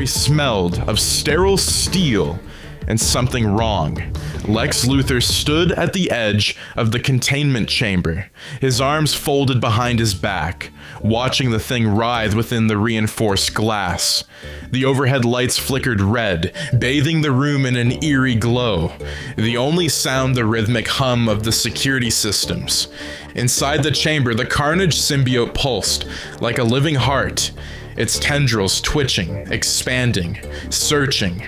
laboratory smelled of sterile steel and something wrong. Lex Luthor stood at the edge of the containment chamber, his arms folded behind his back, watching the thing writhe within the reinforced glass. The overhead lights flickered red, bathing the room in an eerie glow. The only sound the rhythmic hum of the security systems. Inside the chamber, the Carnage symbiote pulsed like a living heart, its tendrils twitching, expanding, searching.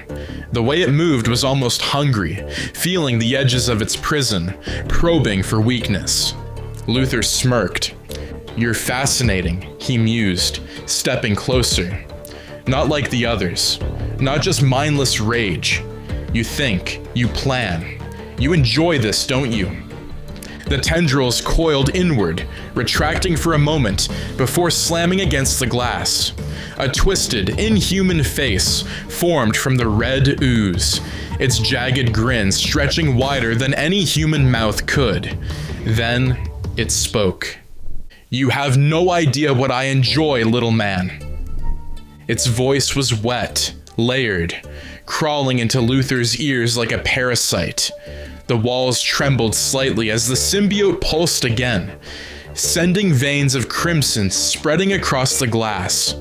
The way it moved was almost hungry, feeling the edges of its prison, probing for weakness. Luthor smirked. "You're fascinating," he mused, stepping closer. "Not like the others. Not just mindless rage. You think, you plan. You enjoy this, don't you?" The tendrils coiled inward, retracting for a moment before slamming against the glass. A twisted, inhuman face formed from the red ooze, its jagged grin stretching wider than any human mouth could. Then it spoke. "You have no idea what I enjoy, little man." Its voice was wet, layered, crawling into Luthor's ears like a parasite. The walls trembled slightly as the symbiote pulsed again, sending veins of crimson spreading across the glass.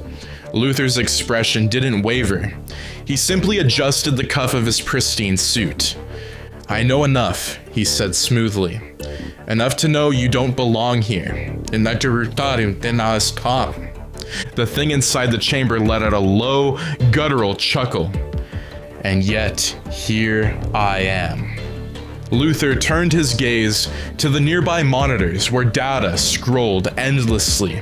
Luthor's expression didn't waver. He simply adjusted the cuff of his pristine suit. "I know enough," he said smoothly. "Enough to know you don't belong here. The thing inside the chamber let out a low, guttural chuckle. "And yet, here I am." Luthor turned his gaze to the nearby monitors where data scrolled endlessly.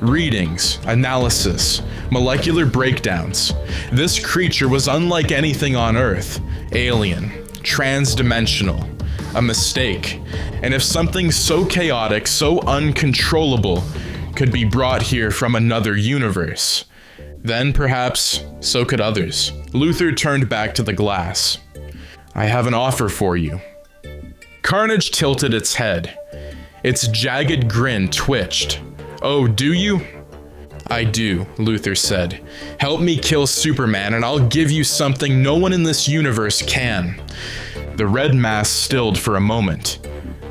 Readings, analysis, molecular breakdowns. This creature was unlike anything on Earth. Alien, trans-dimensional, a mistake. And if something so chaotic, so uncontrollable, could be brought here from another universe, then perhaps so could others. Luthor turned back to the glass. "I have an offer for you." Carnage tilted its head. Its jagged grin twitched. "Oh, do you?" "I do," Luthor said. "Help me kill Superman and I'll give you something no one in this universe can." The red mass stilled for a moment.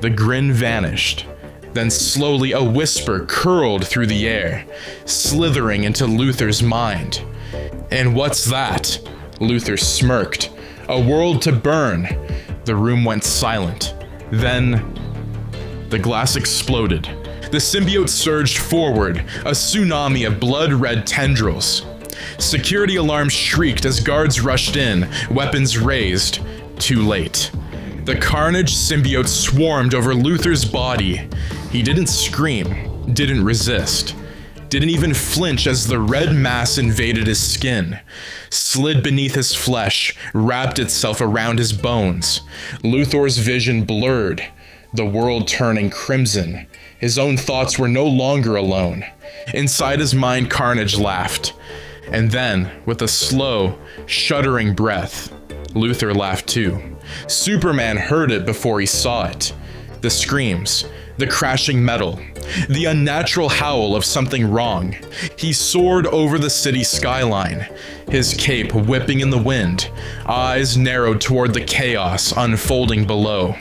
The grin vanished. Then slowly a whisper curled through the air, slithering into Luthor's mind. "And what's that?" Luthor smirked. "A world to burn." The room went silent. Then the glass exploded. The symbiote surged forward, a tsunami of blood-red tendrils. Security alarms shrieked as guards rushed in, weapons raised. Too late. The Carnage symbiote swarmed over Luthor's body. He didn't scream, didn't resist, didn't even flinch as the red mass invaded his skin, slid beneath his flesh, wrapped itself around his bones. Luthor's vision blurred, the world turning crimson. His own thoughts were no longer alone. Inside his mind, Carnage laughed. And then, with a slow, shuddering breath, Luthor laughed too. Superman heard it before he saw it. The screams, the crashing metal, the unnatural howl of something wrong. He soared over the city skyline, his cape whipping in the wind, eyes narrowed toward the chaos unfolding below.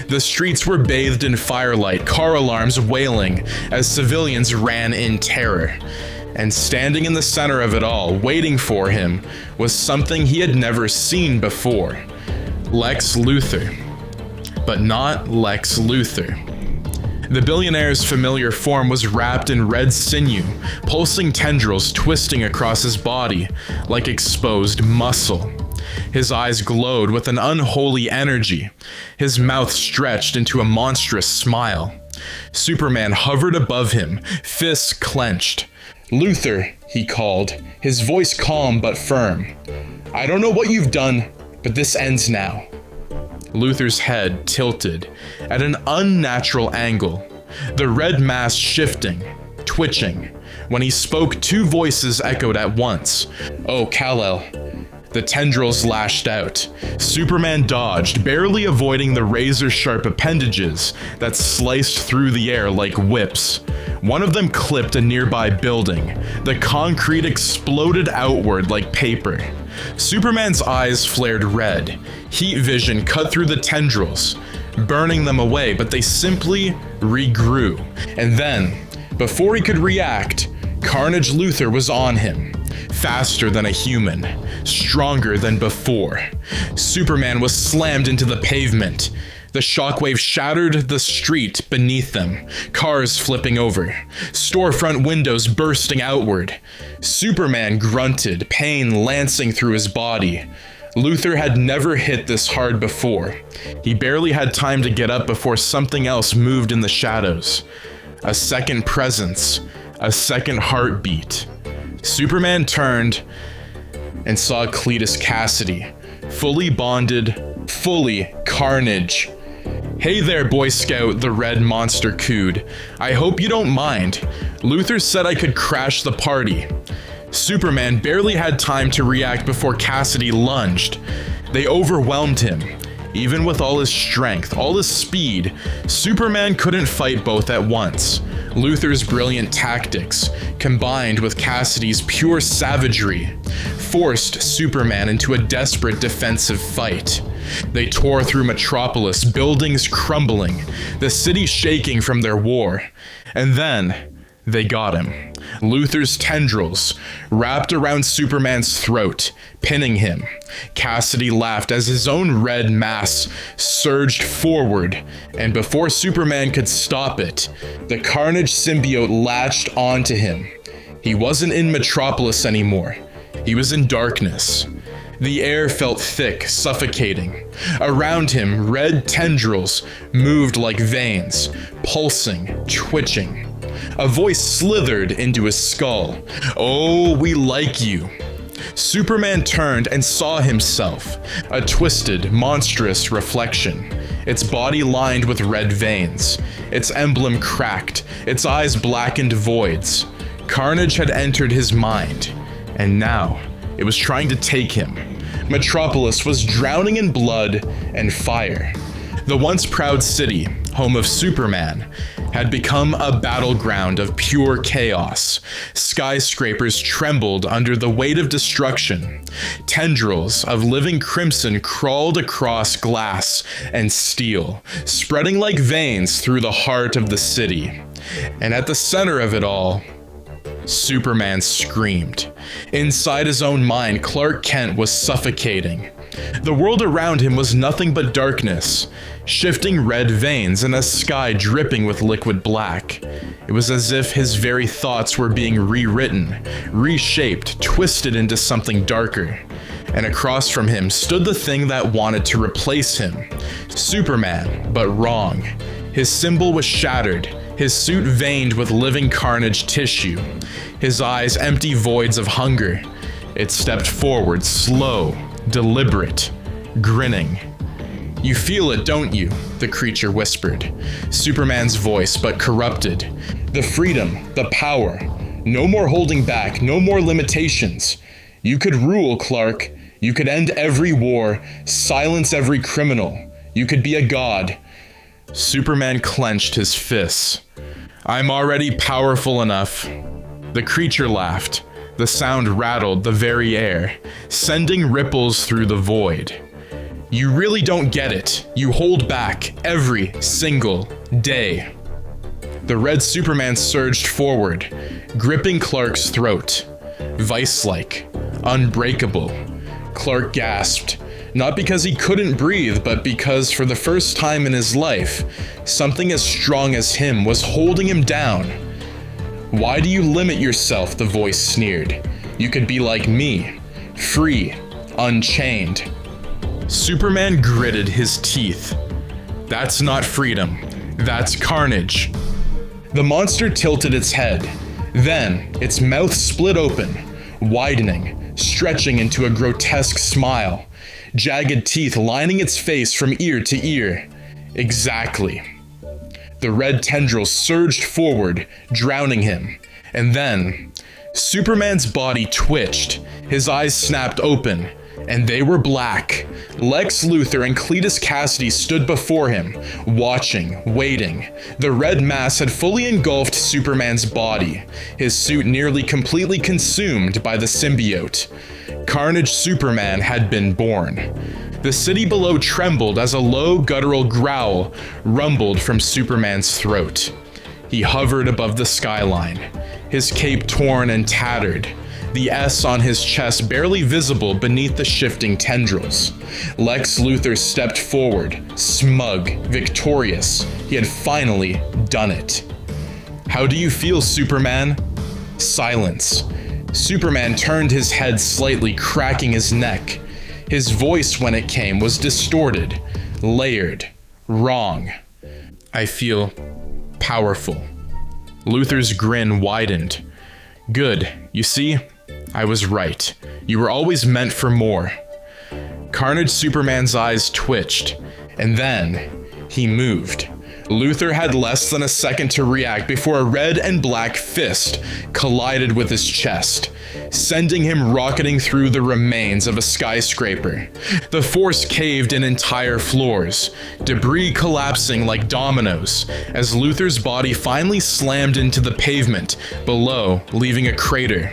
The streets were bathed in firelight, car alarms wailing as civilians ran in terror. And standing in the center of it all, waiting for him, was something he had never seen before. Lex Luthor. But not Lex Luthor. The billionaire's familiar form was wrapped in red sinew, pulsing tendrils twisting across his body like exposed muscle. His eyes glowed with an unholy energy. His mouth stretched into a monstrous smile. Superman hovered above him, fists clenched. "Luthor," he called, his voice calm but firm. "I don't know what you've done, but this ends now." Luthor's head tilted at an unnatural angle, the red mass shifting, twitching. When he spoke, two voices echoed at once. "Oh, Kal-El, The tendrils lashed out. Superman dodged, barely avoiding the razor-sharp appendages that sliced through the air like whips. One of them clipped a nearby building. The concrete exploded outward like paper. Superman's eyes flared red. Heat vision cut through the tendrils, burning them away, but they simply regrew. And then, before he could react, Carnage Luthor was on him. Faster than a human, stronger than before. Superman was slammed into the pavement. The shockwave shattered the street beneath them, cars flipping over, storefront windows bursting outward. Superman grunted, pain lancing through his body. Luthor had never hit this hard before. He barely had time to get up before something else moved in the shadows. A second presence, a second heartbeat. Superman turned and saw Cletus Cassidy, fully bonded, fully Carnage. "Hey there, Boy Scout," the red monster cooed. "I hope you don't mind. Luthor said I could crash the party." Superman barely had time to react before Cassidy lunged. They overwhelmed him. Even with all his strength, all his speed, Superman couldn't fight both at once. Luthor's brilliant tactics, combined with Cassidy's pure savagery, forced Superman into a desperate defensive fight. They tore through Metropolis, buildings crumbling, the city shaking from their war. And then, they got him. Luthor's tendrils wrapped around Superman's throat, pinning him. Cassidy laughed as his own red mass surged forward, and before Superman could stop it, the Carnage symbiote latched onto him. He wasn't in Metropolis anymore. He was in darkness. The air felt thick, suffocating. Around him, red tendrils moved like veins, pulsing, twitching. A voice slithered into his skull. "Oh, we like you." Superman turned and saw himself, a twisted, monstrous reflection, its body lined with red veins, its emblem cracked, its eyes blackened voids. Carnage had entered his mind, and now it was trying to take him. Metropolis was drowning in blood and fire. The once proud city, home of Superman, had become a battleground of pure chaos. Skyscrapers trembled under the weight of destruction. Tendrils of living crimson crawled across glass and steel, spreading like veins through the heart of the city. And at the center of it all, Superman screamed. Inside his own mind, Clark Kent was suffocating. The world around him was nothing but darkness, shifting red veins in a sky dripping with liquid black. It was as if his very thoughts were being rewritten, reshaped, twisted into something darker. And across from him stood the thing that wanted to replace him. Superman, but wrong. His symbol was shattered, his suit veined with living carnage tissue, his eyes empty voids of hunger. It stepped forward, slow, deliberate, grinning. "You feel it, don't you?" the creature whispered. Superman's voice, but corrupted. "The freedom, the power. No more holding back, no more limitations. You could rule, Clark. You could end every war, silence every criminal. You could be a god." Superman clenched his fists. "I'm already powerful enough." The creature laughed. The sound rattled the very air, sending ripples through the void. "You really don't get it. You hold back every single day." The red Superman surged forward, gripping Clark's throat. Vice-like, unbreakable. Clark gasped, not because he couldn't breathe, but because for the first time in his life, something as strong as him was holding him down. "Why do you limit yourself?" the voice sneered. "You could be like me, free, unchained." Superman gritted his teeth. "That's not freedom. That's carnage." The monster tilted its head. Then, its mouth split open, widening, stretching into a grotesque smile, jagged teeth lining its face from ear to ear. Exactly. The red tendrils surged forward, drowning him. And then, Superman's body twitched, his eyes snapped open, and they were black. Lex Luthor and Cletus Cassidy stood before him, watching, waiting. The red mass had fully engulfed Superman's body, his suit nearly completely consumed by the symbiote. Carnage Superman had been born. The city below trembled as a low, guttural growl rumbled from Superman's throat. He hovered above the skyline, his cape torn and tattered, the S on his chest barely visible beneath the shifting tendrils. Lex Luthor stepped forward, smug, victorious. He had finally done it. "How do you feel, Superman?" Silence. Superman turned his head slightly, cracking his neck. His voice, when it came, was distorted, layered, wrong. "I feel powerful." Luthor's grin widened. "Good. You see? I was right. You were always meant for more." Carnage Superman's eyes twitched, and then he moved. Luthor had less than a second to react before a red and black fist collided with his chest, sending him rocketing through the remains of a skyscraper. The force caved in entire floors, debris collapsing like dominoes as Luthor's body finally slammed into the pavement below, leaving a crater.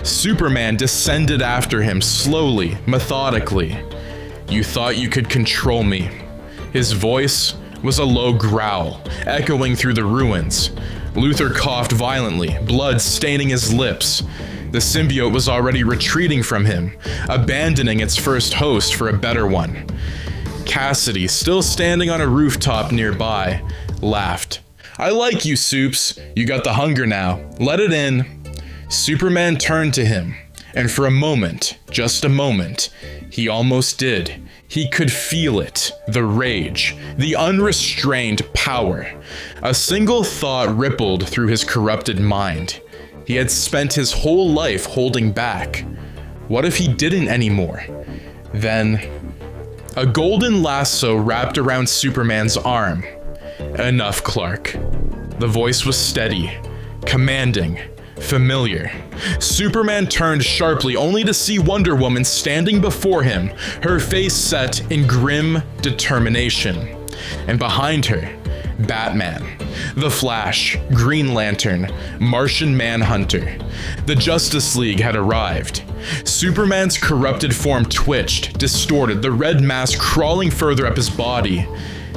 Superman descended after him slowly, methodically. "You thought you could control me." His voice was a low growl, echoing through the ruins. Luthor coughed violently, blood staining his lips. The symbiote was already retreating from him, abandoning its first host for a better one. Cassidy, still standing on a rooftop nearby, laughed. "I like you, Supes. You got the hunger now. Let it in." Superman turned to him, and for a moment, just a moment, he almost did. He could feel it, the rage, the unrestrained power. A single thought rippled through his corrupted mind. He had spent his whole life holding back. What if he didn't anymore? Then, a golden lasso wrapped around Superman's arm. "Enough, Clark." The voice was steady, commanding, familiar. Superman turned sharply only to see Wonder Woman standing before him, her face set in grim determination. And behind her, Batman, the Flash, Green Lantern, Martian Manhunter. The Justice League had arrived. Superman's corrupted form twitched, distorted, the red mass crawling further up his body.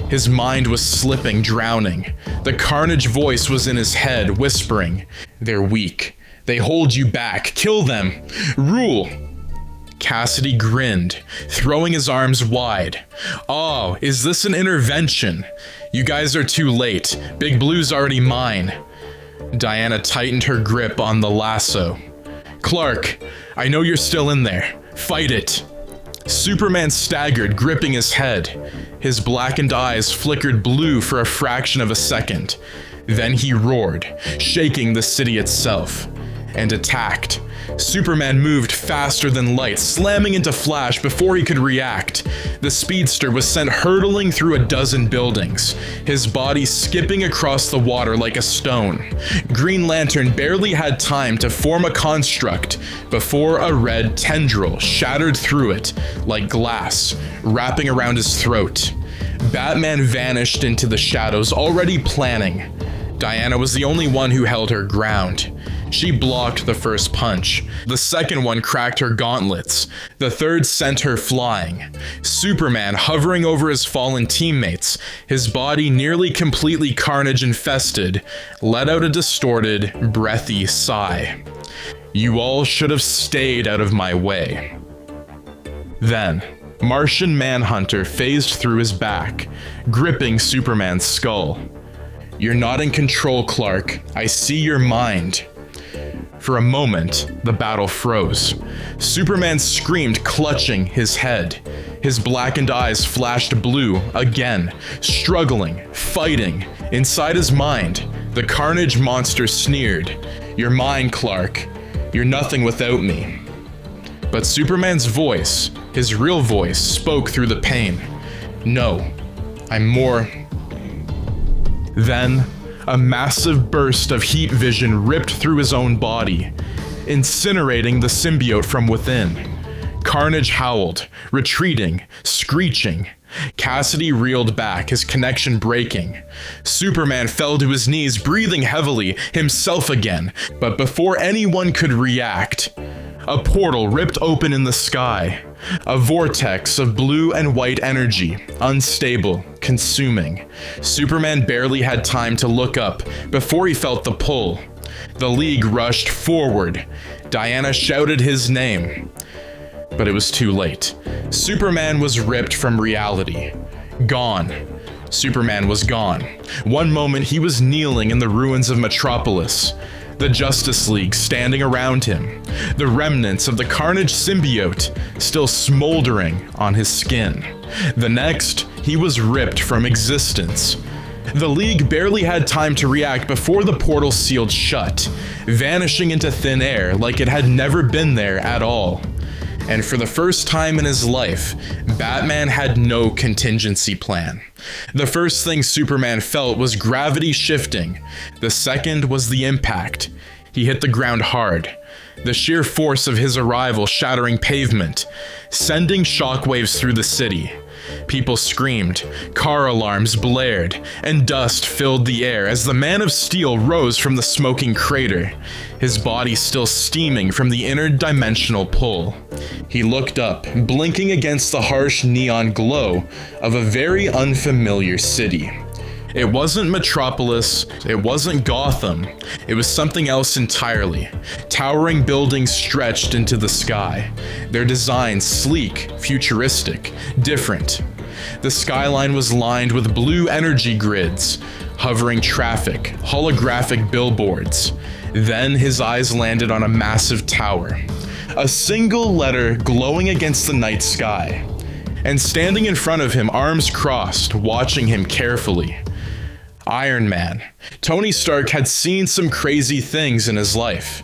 His mind was slipping, drowning. The Carnage voice was in his head, whispering, "They're weak. They hold you back. Kill them. Rule." Cassidy grinned, throwing his arms wide. "Oh, is this an intervention? You guys are too late. Big Blue's already mine." Diana tightened her grip on the lasso. "Clark, I know you're still in there. Fight it." Superman staggered, gripping his head. His blackened eyes flickered blue for a fraction of a second. Then he roared, shaking the city itself, and attacked. Superman moved faster than light, slamming into Flash before he could react. The speedster was sent hurtling through a dozen buildings, his body skipping across the water like a stone. Green Lantern barely had time to form a construct before a red tendril shattered through it like glass, wrapping around his throat. Batman vanished into the shadows, already planning. Diana was the only one who held her ground. She blocked the first punch. The second one cracked her gauntlets. The third sent her flying. Superman, hovering over his fallen teammates, his body nearly completely carnage-infested, let out a distorted, breathy sigh. "You all should have stayed out of my way." Then, Martian Manhunter phased through his back, gripping Superman's skull. "You're not in control, Clark. I see your mind." For a moment, the battle froze. Superman screamed, clutching his head. His blackened eyes flashed blue again, struggling, fighting. Inside his mind, the Carnage monster sneered, "You're mine, Clark. You're nothing without me." But Superman's voice, his real voice, spoke through the pain. "No, I'm more." Then, a massive burst of heat vision ripped through his own body, incinerating the symbiote from within. Carnage howled, retreating, screeching. Cassidy reeled back, his connection breaking. Superman fell to his knees, breathing heavily, himself again. But before anyone could react, a portal ripped open in the sky. A vortex of blue and white energy, unstable, consuming. Superman barely had time to look up before he felt the pull. The League rushed forward. Diana shouted his name. But it was too late. Superman was ripped from reality. Gone. Superman was gone. One moment he was kneeling in the ruins of Metropolis. The Justice League standing around him. The remnants of the Carnage symbiote still smoldering on his skin. The next, he was ripped from existence. The League barely had time to react before the portal sealed shut, vanishing into thin air like it had never been there at all. And for the first time in his life, Batman had no contingency plan. The first thing Superman felt was gravity shifting. The second was the impact. He hit the ground hard. The sheer force of his arrival shattering pavement, sending shockwaves through the city. People screamed, car alarms blared, and dust filled the air as the Man of Steel rose from the smoking crater, his body still steaming from the interdimensional pull. He looked up, blinking against the harsh neon glow of a very unfamiliar city. It wasn't Metropolis, it wasn't Gotham, it was something else entirely. Towering buildings stretched into the sky, their designs sleek, futuristic, different. The skyline was lined with blue energy grids, hovering traffic, holographic billboards. Then his eyes landed on a massive tower, a single letter glowing against the night sky. And standing in front of him, arms crossed, watching him carefully, Iron Man. Tony Stark had seen some crazy things in his life.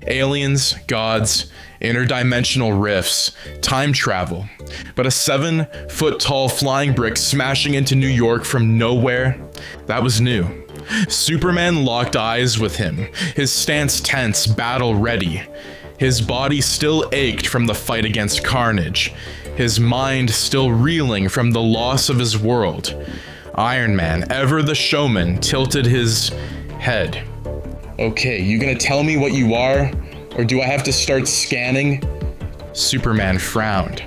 Aliens, gods, interdimensional rifts, time travel. But a 7-foot-tall flying brick smashing into New York from nowhere, that was new. Superman locked eyes with him, his stance tense, battle ready. His body still ached from the fight against Carnage, his mind still reeling from the loss of his world. Iron Man, ever the showman, tilted his head. Okay, you gonna tell me what you are? Or do I have to start scanning? Superman frowned.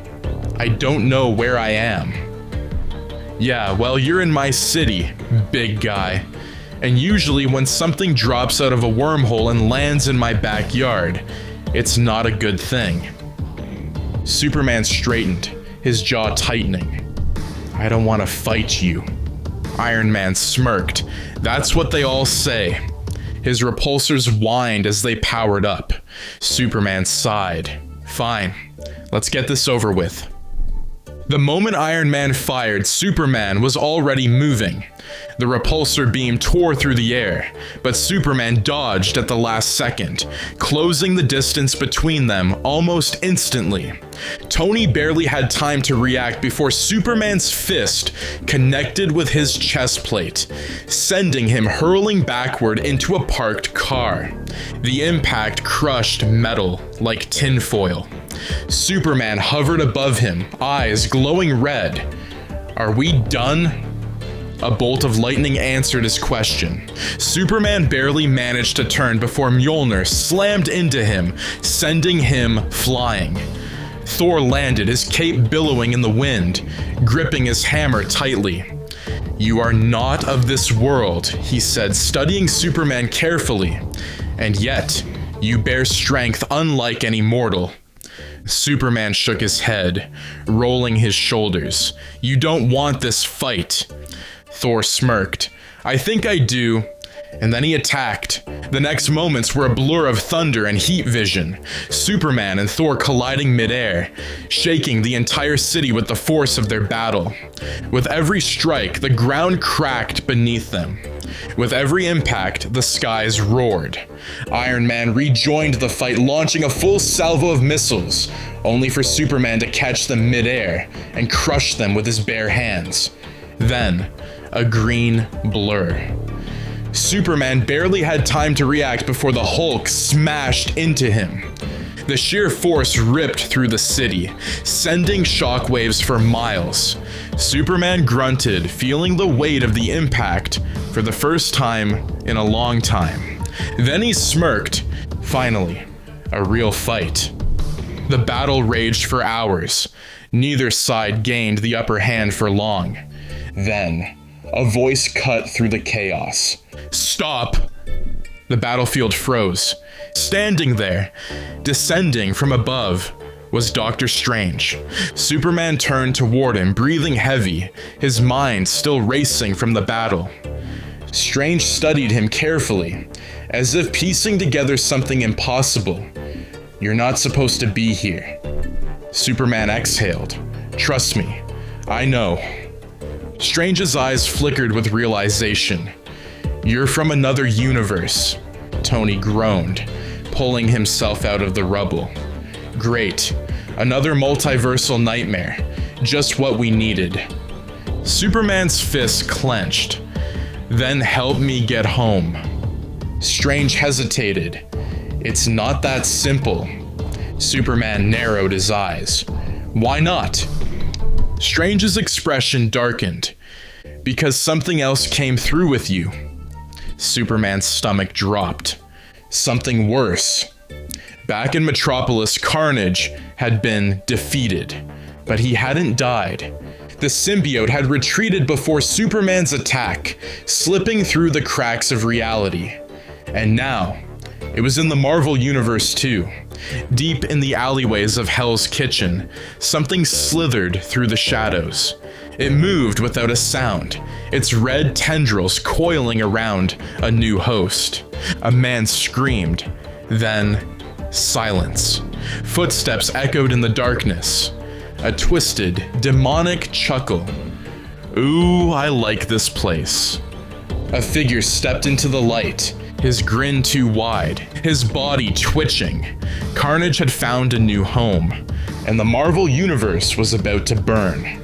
I don't know where I am. Yeah, well, you're in my city, big guy. And usually when something drops out of a wormhole and lands in my backyard, it's not a good thing. Superman straightened, his jaw tightening. I don't want to fight you. Iron Man smirked. That's what they all say. His repulsors whined as they powered up. Superman sighed. Fine, let's get this over with. The moment Iron Man fired, Superman was already moving. The repulsor beam tore through the air, but Superman dodged at the last second, closing the distance between them almost instantly. Tony barely had time to react before Superman's fist connected with his chest plate, sending him hurling backward into a parked car. The impact crushed metal like tinfoil. Superman hovered above him, eyes glowing red. Are we done? A bolt of lightning answered his question. Superman barely managed to turn before Mjolnir slammed into him, sending him flying. Thor landed, his cape billowing in the wind, gripping his hammer tightly. You are not of this world, he said, studying Superman carefully. And yet, you bear strength unlike any mortal. Superman shook his head, rolling his shoulders. You don't want this fight. Thor smirked. I think I do. And then he attacked. The next moments were a blur of thunder and heat vision. Superman and Thor colliding midair, shaking the entire city with the force of their battle. With every strike, the ground cracked beneath them. With every impact, the skies roared. Iron Man rejoined the fight, launching a full salvo of missiles, only for Superman to catch them midair and crush them with his bare hands. Then, a green blur. Superman barely had time to react before the Hulk smashed into him. The sheer force ripped through the city, sending shockwaves for miles. Superman grunted, feeling the weight of the impact for the first time in a long time. Then he smirked. Finally, a real fight. The battle raged for hours. Neither side gained the upper hand for long. Then, a voice cut through the chaos. "Stop!" The battlefield froze. Standing there, descending from above, was Doctor Strange. Superman turned toward him, breathing heavy, his mind still racing from the battle. Strange studied him carefully, as if piecing together something impossible. "You're not supposed to be here." Superman exhaled. "Trust me, I know." Strange's eyes flickered with realization. "You're from another universe," Tony groaned, pulling himself out of the rubble. "Great. Another multiversal nightmare. Just what we needed." Superman's fists clenched. "Then help me get home." Strange hesitated. "It's not that simple." Superman narrowed his eyes. "Why not?" Strange's expression darkened. "Because something else came through with you." Superman's stomach dropped. Something worse. Back in Metropolis, Carnage had been defeated, but he hadn't died. The symbiote had retreated before Superman's attack, slipping through the cracks of reality. And now, it was in the Marvel Universe too. Deep in the alleyways of Hell's Kitchen, something slithered through the shadows. It moved without a sound, its red tendrils coiling around a new host. A man screamed. Then, silence. Footsteps echoed in the darkness. A twisted, demonic chuckle. "Ooh, I like this place." A figure stepped into the light, his grin too wide, his body twitching. Carnage had found a new home, and the Marvel Universe was about to burn.